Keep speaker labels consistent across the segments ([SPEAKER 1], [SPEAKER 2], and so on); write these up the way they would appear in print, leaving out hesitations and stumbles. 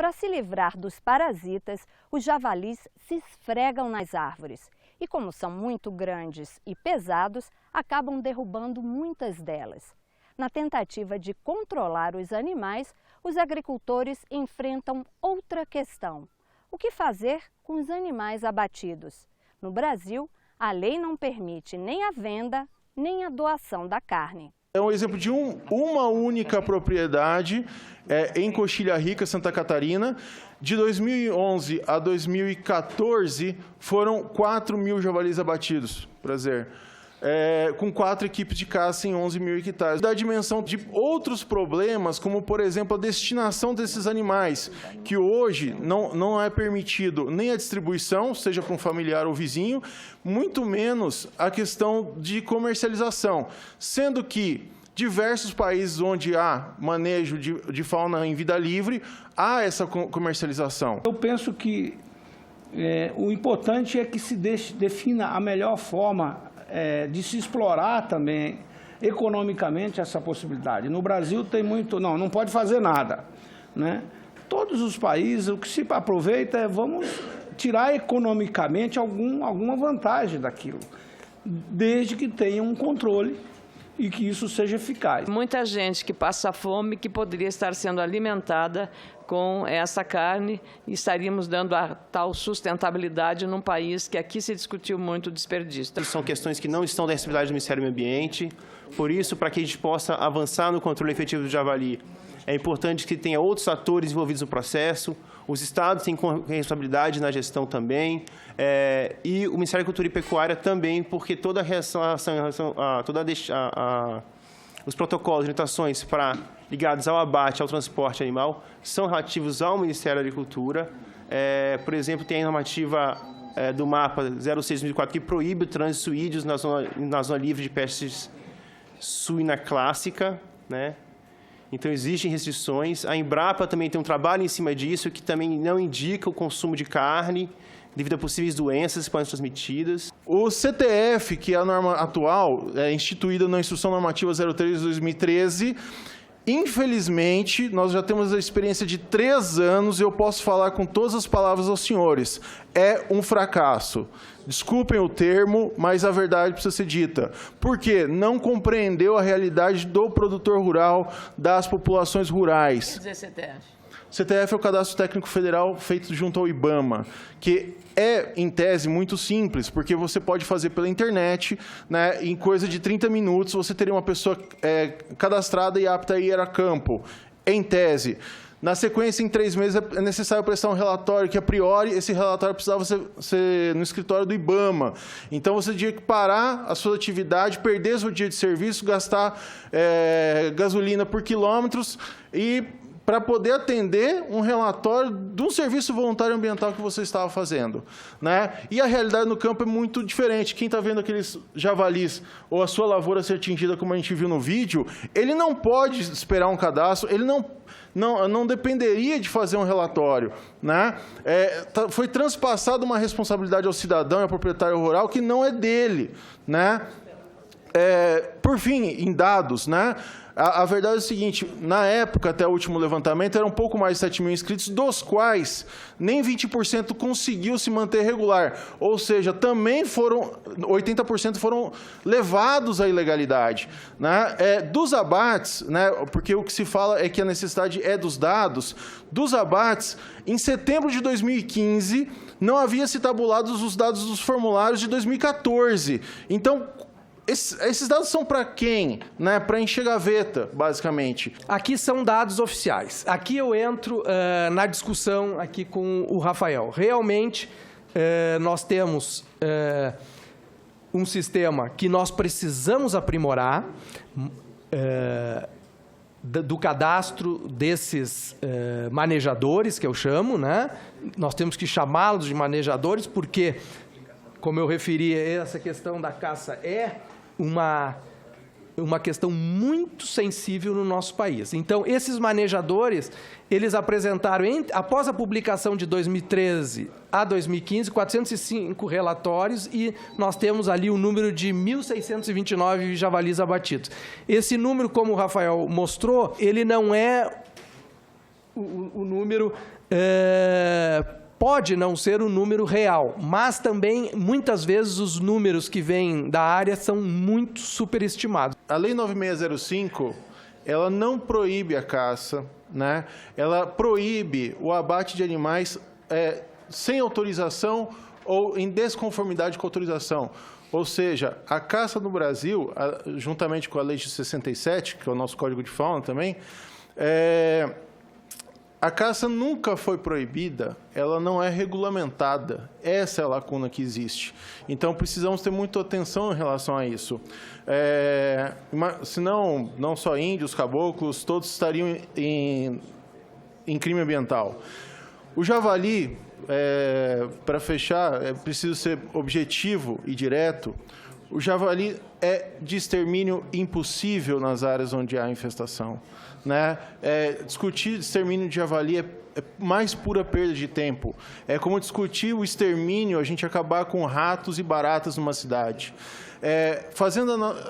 [SPEAKER 1] Para se livrar dos parasitas, os javalis se esfregam nas árvores e, como são muito grandes e pesados, acabam derrubando muitas delas. Na tentativa de controlar os animais, os agricultores enfrentam outra questão: o que fazer com os animais abatidos? No Brasil, a lei não permite nem a venda, nem a doação da carne.
[SPEAKER 2] É um exemplo de uma única propriedade em Coxilha Rica, Santa Catarina. De 2011 a 2014, foram 4.000 javalis abatidos, com 4 equipes de caça em 11.000 hectares. Da dimensão de outros problemas, como, por exemplo, a destinação desses animais, que hoje não é permitido nem a distribuição, seja para um familiar ou vizinho, muito menos a questão de comercialização, sendo que diversos países onde há manejo de fauna em vida livre, há essa comercialização.
[SPEAKER 3] Eu penso que o importante é que se defina a melhor forma de se explorar também economicamente essa possibilidade. No Brasil tem muito, não pode fazer nada, né? Todos os países, o que se aproveita é vamos tirar economicamente alguma vantagem daquilo, desde que tenha um controle e que isso seja eficaz.
[SPEAKER 4] Muita gente que passa fome, que poderia estar sendo alimentada com essa carne, e estaríamos dando a tal sustentabilidade num país que aqui se discutiu muito o desperdício.
[SPEAKER 5] São questões que não estão da responsabilidade do Ministério do Meio Ambiente, por isso, para que a gente possa avançar no controle efetivo do javali, é importante que tenha outros atores envolvidos no processo, os estados têm responsabilidade na gestão também, e o Ministério da Agricultura e Pecuária também, porque toda a reação, os protocolos, orientações ligados ao abate, ao transporte animal, são relativos ao Ministério da Agricultura. Por exemplo, tem a normativa do MAPA 06/2004 que proíbe o trânsito de suídeos na zona livre de peste suína clássica, né? Então, existem restrições. A Embrapa também tem um trabalho em cima disso, que também não indica o consumo de carne, devido a possíveis doenças que podem ser transmitidas.
[SPEAKER 2] O CTF, que é a norma atual, instituída na Instrução Normativa 03 de 2013, infelizmente, nós já temos a experiência de 3 anos e eu posso falar com todas as palavras aos senhores. É um fracasso. Desculpem o termo, mas a verdade precisa ser dita. Por quê? Não compreendeu a realidade do produtor rural, das populações rurais.
[SPEAKER 4] Quer dizer, CTF?
[SPEAKER 2] CTF é o Cadastro Técnico Federal feito junto ao IBAMA, que é, em tese, muito simples, porque você pode fazer pela internet, né, em coisa de 30 minutos, você teria uma pessoa cadastrada e apta a ir a campo, em tese. Na sequência, em 3 meses, é necessário prestar um relatório, que, a priori, esse relatório precisava ser no escritório do IBAMA. Então, você tinha que parar a sua atividade, perder seu dia de serviço, gastar gasolina por quilômetros e para poder atender um relatório de um serviço voluntário ambiental que você estava fazendo, né? E a realidade no campo é muito diferente. Quem está vendo aqueles javalis ou a sua lavoura ser atingida, como a gente viu no vídeo, ele não pode esperar um cadastro, ele não dependeria de fazer um relatório, né? Foi transpassada uma responsabilidade ao cidadão e ao proprietário rural que não é dele, né? Por fim, em dados, né? A verdade é o seguinte: na época, até o último levantamento, eram um pouco mais de 7.000 inscritos, dos quais nem 20% conseguiu se manter regular. Ou seja, também 80% foram levados à ilegalidade, né? Dos abates, né? Porque o que se fala é que a necessidade é dos dados. Dos abates, em setembro de 2015, não havia se tabulados os dados dos formulários de 2014. Então, esses dados são para quem? Né? Para encher gaveta, basicamente.
[SPEAKER 6] Aqui são dados oficiais. Aqui eu entro na discussão aqui com o Rafael. Realmente, nós temos um sistema que nós precisamos aprimorar, do cadastro desses manejadores, que eu chamo, né? Nós temos que chamá-los de manejadores, porque, como eu referi, essa questão da caça é uma questão muito sensível no nosso país. Então, esses manejadores, eles apresentaram, após a publicação de 2013 a 2015, 405 relatórios, e nós temos ali o número de 1.629 javalis abatidos. Esse número, como o Rafael mostrou, ele não é o número pode não ser o número real, mas também, muitas vezes, os números que vêm da área são muito superestimados.
[SPEAKER 2] A Lei 9605, ela não proíbe a caça, né? Ela proíbe o abate de animais sem autorização ou em desconformidade com a autorização. Ou seja, a caça no Brasil, juntamente com a Lei de 67, que é o nosso Código de Fauna também, a caça nunca foi proibida, ela não é regulamentada. Essa é a lacuna que existe. Então, precisamos ter muita atenção em relação a isso. Senão, não só índios, caboclos, todos estariam em crime ambiental. O javali, para fechar, é preciso ser objetivo e direto. O javali é de extermínio impossível nas áreas onde há infestação, né? Discutir extermínio de javali é mais pura perda de tempo. É como discutir o extermínio, a gente acabar com ratos e baratas numa cidade.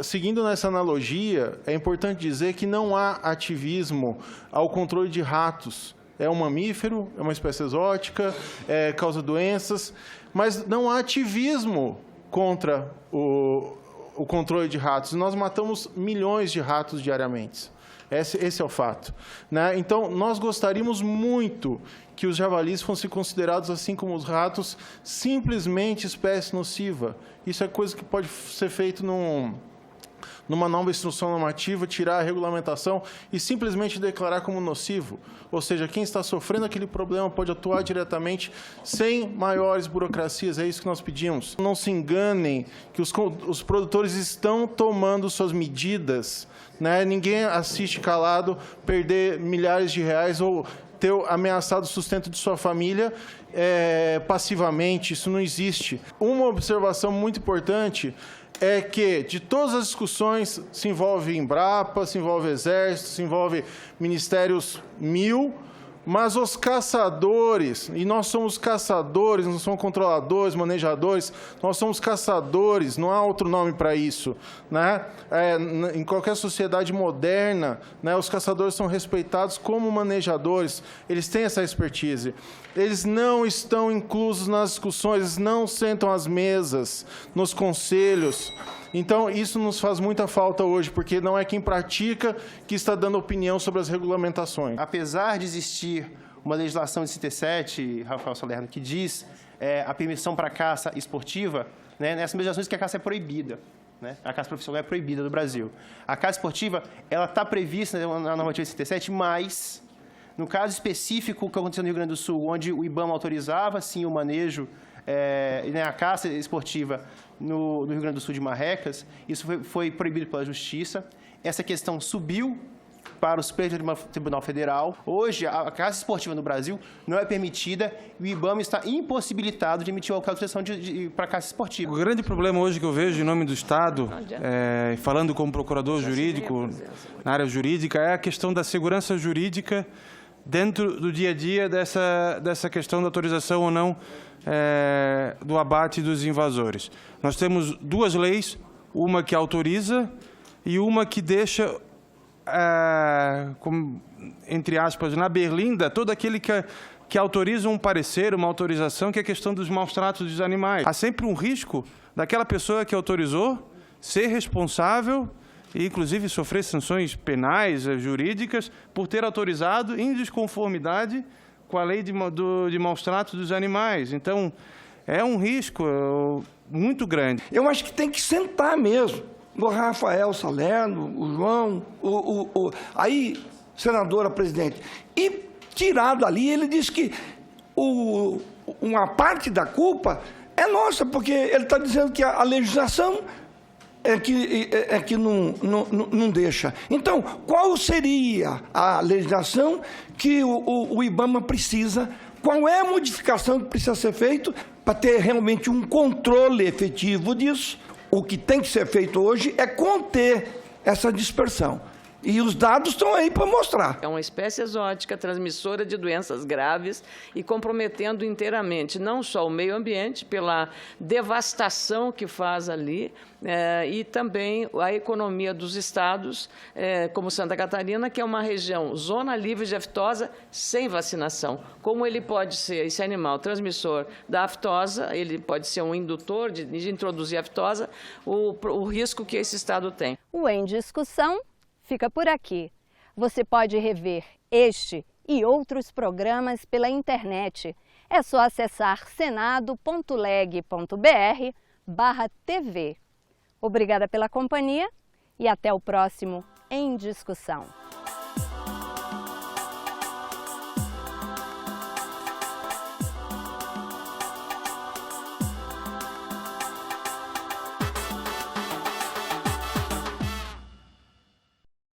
[SPEAKER 2] Seguindo nessa analogia, é importante dizer que não há ativismo ao controle de ratos. É um mamífero, é uma espécie exótica, causa doenças, mas não há ativismo contra o controle de ratos. Nós matamos milhões de ratos diariamente. Esse é o fato, né? Então, nós gostaríamos muito que os javalis fossem considerados, assim como os ratos, simplesmente espécie nociva. Isso é coisa que pode ser feito numa nova instrução normativa, tirar a regulamentação e simplesmente declarar como nocivo. Ou seja, quem está sofrendo aquele problema pode atuar diretamente sem maiores burocracias. É isso que nós pedimos. Não se enganem que os produtores estão tomando suas medidas, né? Ninguém assiste calado perder milhares de reais ou ter ameaçado o sustento de sua família passivamente. Isso não existe. Uma observação muito importante é que, de todas as discussões, se envolve Embrapa, se envolve Exército, se envolve Ministérios 1000, mas os caçadores, e nós somos caçadores, não somos controladores, manejadores, nós somos caçadores, não há outro nome para isso, né? Em qualquer sociedade moderna, né, os caçadores são respeitados como manejadores, eles têm essa expertise. Eles não estão inclusos nas discussões, eles não sentam às mesas, nos conselhos. Então, isso nos faz muita falta hoje, porque não é quem pratica que está dando opinião sobre as regulamentações.
[SPEAKER 5] Apesar de existir uma legislação de 67, Rafael Salerno, que diz a permissão para a caça esportiva, né, nessas legislações que a caça é proibida. Né? A caça profissional é proibida no Brasil. A caça esportiva ela está prevista na normativa de 67, mas, no caso específico que aconteceu no Rio Grande do Sul, onde o IBAMA autorizava, sim, o manejo, a caça esportiva no Rio Grande do Sul de marrecas, isso foi proibido pela Justiça. Essa questão subiu para o Supremo Tribunal Federal. Hoje, a caça esportiva no Brasil não é permitida e o IBAMA está impossibilitado de emitir uma autorização para a caça esportiva.
[SPEAKER 7] O grande problema hoje que eu vejo em nome do Estado, falando como procurador jurídico, na área jurídica, é a questão da segurança jurídica dentro do dia a dia dessa questão da autorização ou não do abate dos invasores. Nós temos duas leis, uma que autoriza e uma que deixa, entre aspas, na berlinda, todo aquele que autoriza um parecer, uma autorização, que é a questão dos maus-tratos dos animais. Há sempre um risco daquela pessoa que autorizou ser responsável e, inclusive, sofrer sanções penais, jurídicas, por ter autorizado em desconformidade com a lei de maus-tratos dos animais. Então, é um risco muito grande.
[SPEAKER 8] Eu acho que tem que sentar mesmo. O Rafael Salerno, o João, aí, senadora presidente, e tirar dali, ele disse que uma parte da culpa é nossa, porque ele está dizendo que a legislação é que não deixa. Então, qual seria a legislação que o IBAMA precisa? Qual é a modificação que precisa ser feita para ter realmente um controle efetivo disso? O que tem que ser feito hoje é conter essa dispersão. E os dados estão aí para mostrar.
[SPEAKER 4] É uma espécie exótica, transmissora de doenças graves e comprometendo inteiramente não só o meio ambiente, pela devastação que faz ali, e também a economia dos estados, como Santa Catarina, que é uma região zona livre de aftosa sem vacinação. Como ele pode ser, esse animal transmissor da aftosa, ele pode ser um indutor de introduzir a aftosa, o risco que esse estado tem.
[SPEAKER 1] O Em Discussão fica por aqui. Você pode rever este e outros programas pela internet. É só acessar senado.leg.br/TV. Obrigada pela companhia e até o próximo Em Discussão.